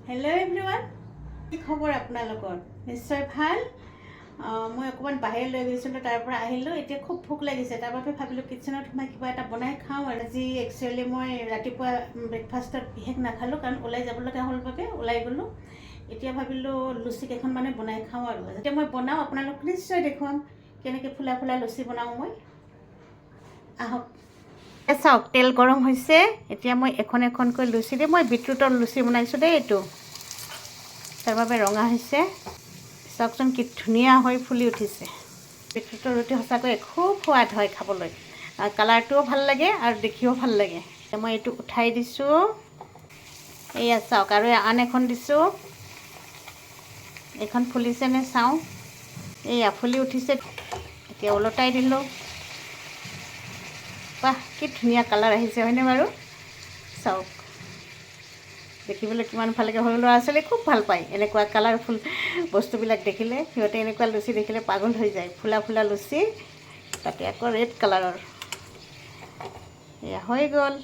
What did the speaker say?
Hello' everyone, কি খবৰ আপোনালোকৰ? নিশ্চয় ভাল। মই অকণমান বাহিৰ লৈ গৈছিলোঁ, তাৰ পৰা আহিলোঁ। এতিয়া খুব ভোক লাগিছে, তাৰ বাবে ভাবিলোঁ কিটচেনত সোমাই কিবা এটা বনাই খাওঁ। আৰু আজি একচুৱেলি মই ৰাতিপুৱা ব্ৰেকফাষ্টত বিশেষ নাখালোঁ, কাৰণ ওলাই যাব লগা হ'ল বাবে ওলাই গ'লোঁ। এতিয়া ভাবিলোঁ লুচি কেইখনমানে বনাই খাওঁ। আৰু যেতিয়া মই বনাওঁ আপোনালোক নিশ্চয় দেখুৱাম কেনেকৈ ফুলা ফুলা লুচি বনাওঁ মই। আহক। চাওক, তেল গৰম হৈছে। এতিয়া মই এখন এখনকৈ লুচি দিম। মই বিটৰুটৰ লুচি বনাইছোঁ দেই, এইটো তাৰ বাবে ৰঙা হৈছে। চাওকচোন কি ধুনীয়া হৈ ফুলি উঠিছে। বিটৰুটৰ ৰুটি সঁচাকৈ খুব সোৱাদ হয় খাবলৈ, আৰু কালাৰটোও ভাল লাগে আৰু দেখিও ভাল লাগে। মই এইটো উঠাই দিছোঁ। এয়া চাওক, আৰু আন এখন দিছোঁ। এইখন ফুলিছেনে চাওঁ। এয়া ফুলি উঠিছে। এতিয়া ওলটাই দিলোঁ। বাহ, কি ধুনীয়া কালাৰ আহিছে, হয়নে বাৰু? চাওক, দেখিবলৈ কিমান ভাল লাগে। সৰু ল'ৰা ছোৱালী খুব ভাল পায় এনেকুৱা কালাৰফুল বস্তুবিলাক দেখিলে। সিহঁতে এনেকুৱা লুচি দেখিলে পাগল হৈ যায়। ফুলা ফুলা লুচি, তাতে আকৌ ৰেড কালাৰৰ। এয়া হৈ গ'ল।